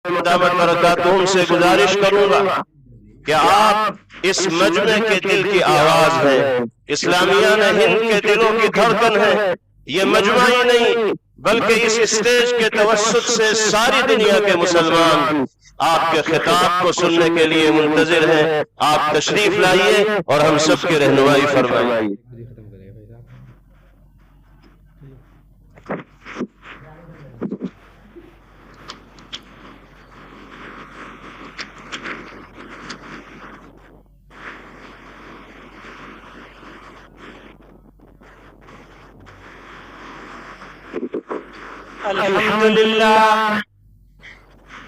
दामत बरकातुहुम से गुजारिश करूंगा कि आप इस मजमे के दिल की आवाज है, इस्लामिया ने हिंद के दिलों की धड़कन है। ये मजमा ही नहीं बल्कि इस स्टेज के तवस्सुत से सारी दुनिया के मुसलमान आपके खिताब को सुनने के लिए मुंतजिर हैं। आप तशरीफ लाइए और हम सब की रहनुमाई फरमाइए।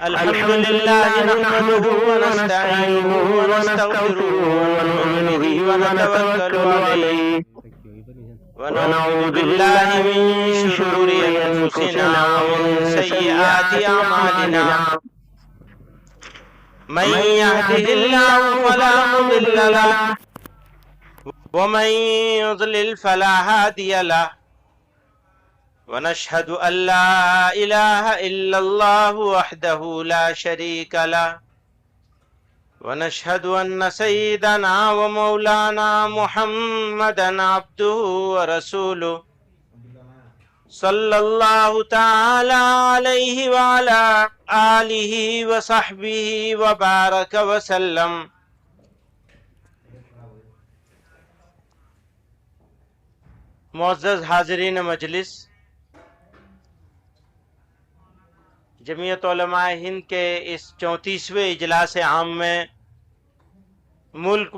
अल्हम्दुलिल्लाह नहमदुहु व नस्तईनुहु व नस्तगफिरुहु व नु'मिनु बिही व नतवक्कलु अलैहि व नऊज़ु बिल्लाहि मिन शुरूरि अंफुसिना व मिन सय्यिआति अअमालिना मन यहदिहिल्लाहु फला मुदिल्ल लहु व मन युद्लिल फला हादिय लहु ونشهد أن لا إله إلا الله وحده لا شريك له ونشهد أن سيدنا ومولانا محمدا عبده ورسوله صلى الله تعالى عليه وعلى آله وصحبه وبارك وسلم. معزز حاضرین مجلس، جمعیت علماء ہند کے اس 34ویں اجلاس عام میں ملک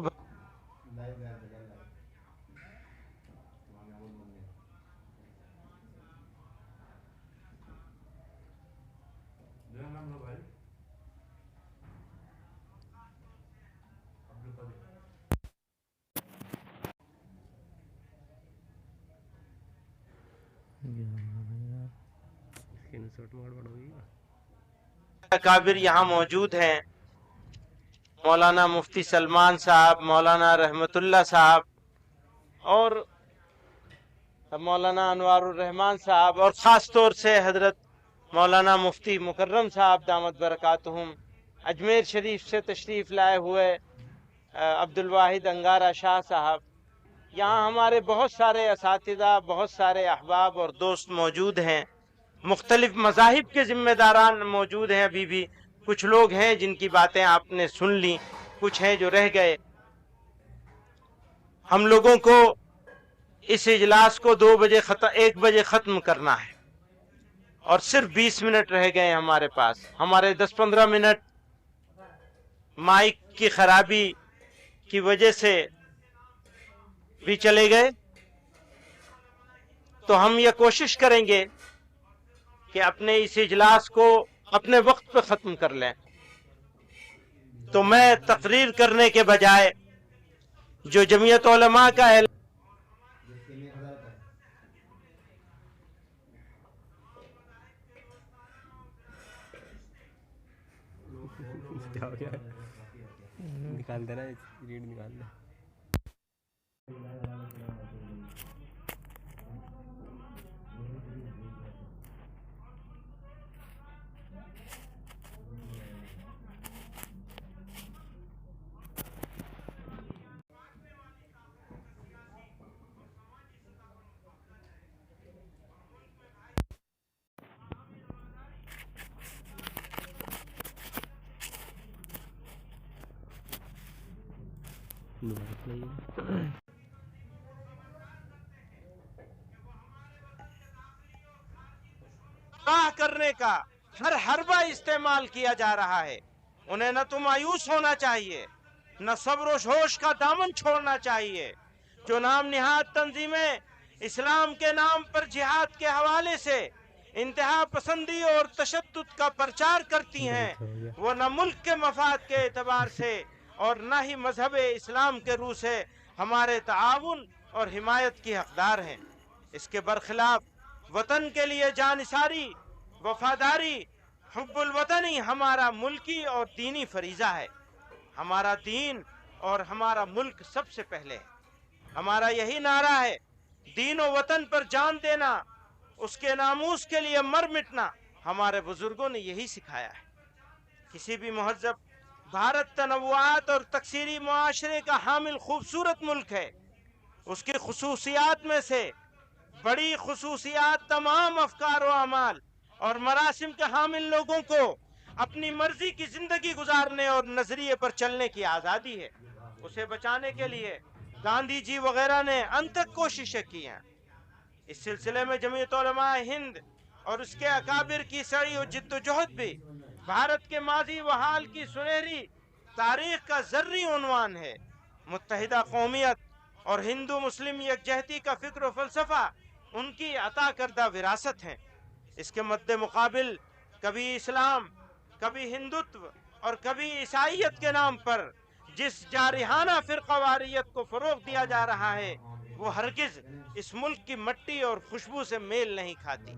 اکابر یہاں موجود ہیں، مولانا مفتی سلمان صاحب، مولانا رحمت اللہ صاحب اور مولانا انوار الرحمان صاحب، اور خاص طور سے حضرت مولانا مفتی مکرم صاحب دامت برکاتہم، اجمیر شریف سے تشریف لائے ہوئے عبد الواحد انگارہ شاہ صاحب. یہاں ہمارے بہت سارے اساتذہ، بہت سارے احباب اور دوست موجود ہیں، مختلف مذاہب کے ذمہ داران موجود ہیں. ابھی بھی کچھ لوگ ہیں جن کی باتیں آپ نے سن لی، کچھ ہیں جو رہ گئے. ہم لوگوں کو اس اجلاس کو 1 بجے ختم کرنا ہے اور صرف 20 منٹ رہ گئے ہمارے پاس. ہمارے 10-15 منٹ مائک کی خرابی کی وجہ سے بھی چلے گئے، تو ہم یہ کوشش کریں گے کہ اپنے اس اجلاس کو اپنے وقت پہ ختم کر لیں. تو میں تقریر کرنے کے بجائے جو جمعیت علماء کا اعلان نکال دینا، ریڈ نکال دیں. کرنے کا ہر حربہ استعمال کیا جا رہا ہے. انہیں نہ تو مایوس ہونا چاہیے، نہ صبر و ہوش کا دامن چھوڑنا چاہیے. جو نام نہاد تنظیمیں اسلام کے نام پر جہاد کے حوالے سے انتہا پسندی اور تشدد کا پرچار کرتی ہیں، وہ نہ ملک کے مفاد کے اعتبار سے اور نہ ہی مذہب اسلام کے روح سے ہمارے تعاون اور حمایت کی حقدار ہیں. اس کے برخلاف وطن کے لیے جانثاری، وفاداری، حب الوطنی ہمارا ملکی اور دینی فریضہ ہے. ہمارا دین اور ہمارا ملک سب سے پہلے ہے. ہمارا یہی نعرہ ہے، دین و وطن پر جان دینا، اس کے ناموس کے لیے مر مٹنا. ہمارے بزرگوں نے یہی سکھایا ہے. किसी भी महज़ब भारत तनव्वुआत और तकसीरी मुआशरे का हामिल खूबसूरत मुल्क है। उसकी खुसूसियात में से बड़ी खुसूसियात तमाम अफकार व अमाल और मरासिम के हामिल लोगों को अपनी मर्जी की जिंदगी गुजारने और नजरिए पर चलने की आज़ादी है। उसे बचाने के लिए गांधी जी वगैरह ने अनथक कोशिशें की हैं। इस सिलसिले में जमीयत उलमा हिंद और उसके अकाबिर की सड़ी और जिद्दोजहद भी भारत के माजी व हाल की सुनहरी तारीख का जर्री उन्वान है। मुत्तहिदा कौमियत और हिंदू मुस्लिम यकजहती का फिक्र व फलसफा उनकी अता करदा विरासत है। इसके मद्दे मुकाबिल कभी इस्लाम, कभी हिंदुत्व और कभी ईसाइयत के नाम पर जिस जारिहाना फिरकावारियत को फरोग दिया जा रहा है वो हरगिज इस मुल्क की मट्टी और खुशबू से मेल नहीं खाती।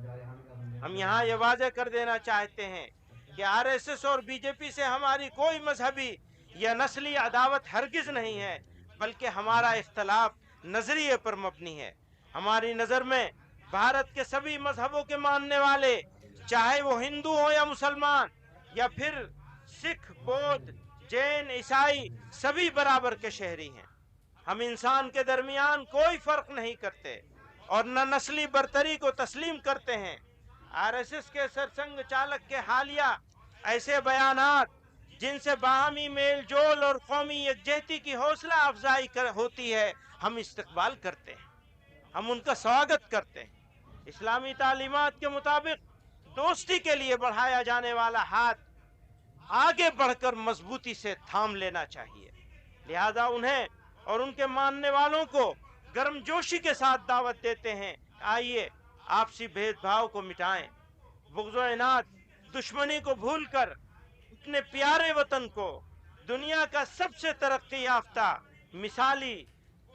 हम यहाँ ये वाज़ेह कर देना चाहते हैं कि आरएसएस और बीजेपी से हमारी कोई मजहबी या नस्ली अदावत हरगिज नहीं है, बल्कि हमारा इख्तलाफ नजरिए पर मबनी है। हमारी नज़र में भारत के सभी मजहबों के मानने वाले, चाहे वो हिंदू हो या मुसलमान या फिर सिख, बौद्ध, जैन, ईसाई, सभी बराबर के शहरी हैं। हम इंसान के दरमियान कोई फर्क नहीं करते और न नस्ली बरतरी को तस्लीम करते हैं। आरएसएस के सरसंघ चालक के हालिया ऐसे बयानात जिनसे बाहमी मेल जोल और कौमी यकजहती की हौसला अफजाई होती है, हम इस्तकबाल करते हैं, हम उनका स्वागत करते हैं। इस्लामी तालीमात के मुताबिक दोस्ती के लिए बढ़ाया जाने वाला हाथ आगे बढ़कर मजबूती से थाम लेना चाहिए। लिहाजा उन्हें और उनके मानने वालों को गर्मजोशी के साथ दावत देते हैं, आइए आपसी भेदभाव को मिटाएं, बुग़्ज़ व इनाद, दुश्मनी को भूलकर अपने प्यारे वतन को दुनिया का सबसे तरक्की याफ्ता, मिसाली,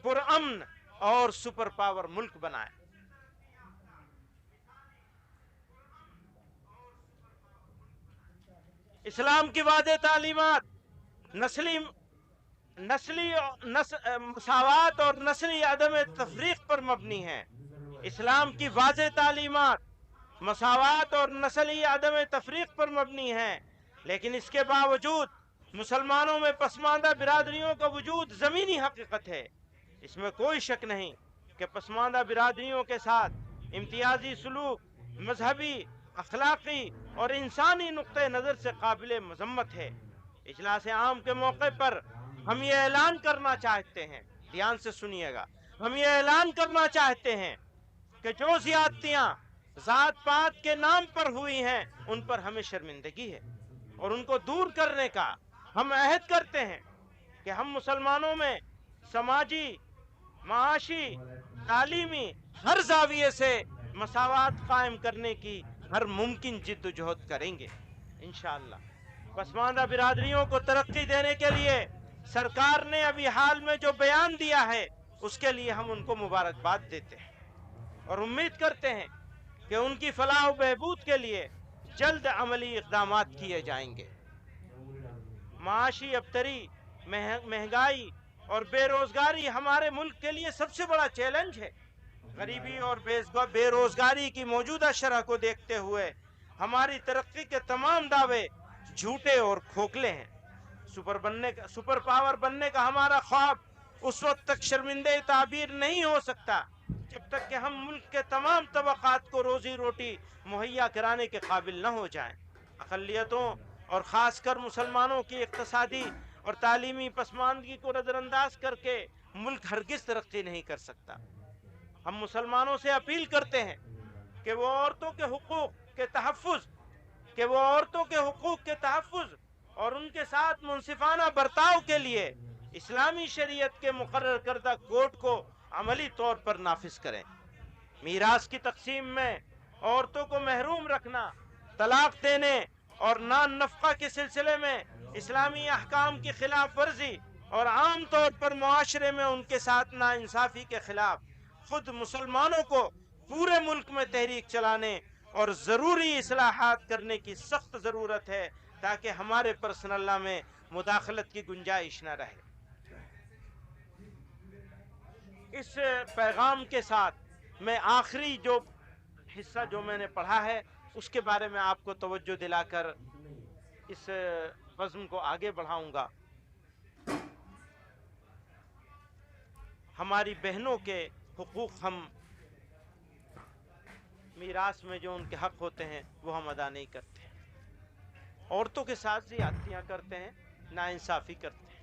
पुरअमन और सुपर पावर मुल्क बनाएं। इस्लाम की वादे तालीमात मसावात और नस्ली अदम तफरीक पर मबनी है। इस्लाम की वाज़ेह तालीमात मसावात और नस्ली अदम तफरीक पर मबनी है, लेकिन इसके बावजूद मुसलमानों में पसमानदा बिरादरियों का वजूद ज़मीनी हकीकत है। इसमें कोई शक नहीं कि पसमानदा बिरादरियों के साथ इम्तियाजी सलूक मजहबी, अखलाकी और इंसानी नुक्ते नज़र से काबिल मजम्मत है। इजलास आम के मौके पर हम ये ऐलान करना चाहते हैं, ध्यान से सुनिएगा, हम ये ऐलान करना चाहते हैं कि जो ज़्यादतियाँ ज़ात पात के नाम पर हुई हैं उन पर हमें शर्मिंदगी है और उनको दूर करने का हम अहद करते हैं कि हम मुसलमानों में समाजी, माशी, तालीमी हर जाविये से मसावात कायम करने की हर मुमकिन जिद्दोजहद करेंगे इंशाअल्लाह। पसमानदा बिरादरियों को तरक्की देने के लिए सरकार ने अभी हाल में जो बयान दिया है उसके लिए हम उनको मुबारकबाद देते हैं और उम्मीद करते हैं कि उनकी फलाह व बहबूद के लिए जल्द अमली इक़दामात किए जाएंगे। माशी अबतरी, महंगाई और बेरोजगारी हमारे मुल्क के लिए सबसे बड़ा चैलेंज है। गरीबी और बेरोजगारी की मौजूदा शरह को देखते हुए हमारी तरक्की के तमाम दावे झूठे और खोखले हैं। सुपर पावर बनने का हमारा ख्वाब उस वक्त तक शर्मिंदे ताबीर नहीं हो सकता जब तक कि हम मुल्क के तमाम तबकात को रोजी रोटी मुहैया कराने के काबिल न हो जाएं। अक़लियतों और ख़ासकर मुसलमानों की इक़्तिसादी और तालीमी पसमानदगी को नज़रअंदाज करके मुल्क हरगिज़ तरक्की नहीं कर सकता। हम मुसलमानों से अपील करते हैं कि वो औरतों के हुकूक़ के तहफ़्फ़ुज़ और उनके साथ मुनसिफाना बर्ताव के लिए इस्लामी शरीयत के मुकर्रर करदा कोड को अमली तौर पर नाफिज करें। मीरास की तकसीम में औरतों को महरूम रखना, तलाक देने और नान नफ़क़ा के सिलसिले में इस्लामी अहकाम की खिलाफ वर्जी और आम तौर पर मुआशरे में उनके साथ नाइंसाफ़ी के खिलाफ खुद मुसलमानों को पूरे मुल्क में तहरीक चलाने और ज़रूरी इस्लाहात करने की सख्त ज़रूरत है ताकि हमारे पर्सनल्ला में मुदाखलत की गुंजाइश न रहे। इस पैगाम के साथ मैं आखिरी जो हिस्सा जो मैंने पढ़ा है उसके बारे में आपको तवज्जो दिलाकर इस बज़्म को आगे बढ़ाऊंगा। हमारी बहनों के हुकूक हम मीरास में जो उनके हक होते हैं वो हम अदा नहीं करते हैं। औरतों के साथ ज़्यादतियाँ करते हैं, नाइंसाफ़ी करते हैं।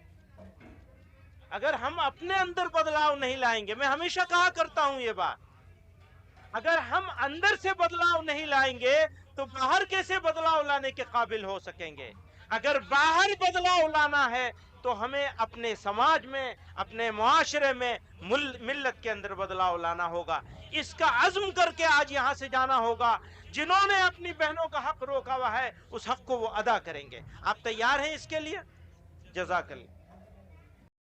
अगर हम अपने अंदर बदलाव नहीं लाएंगे, मैं हमेशा कहा करता हूं ये बात, अगर हम अंदर से बदलाव नहीं लाएंगे तो बाहर कैसे बदलाव लाने के काबिल हो सकेंगे। अगर बाहर बदलाव लाना है तो हमें अपने समाज में, अपने मुआशरे में, मिल्लत के अंदर बदलाव लाना होगा। इसका अज़्म करके आज यहाँ से जाना होगा। जिन्होंने अपनी बहनों का हक रोका हुआ है उस हक को वो अदा करेंगे। आप तैयार हैं इसके लिए? जज़ाकल्लाह।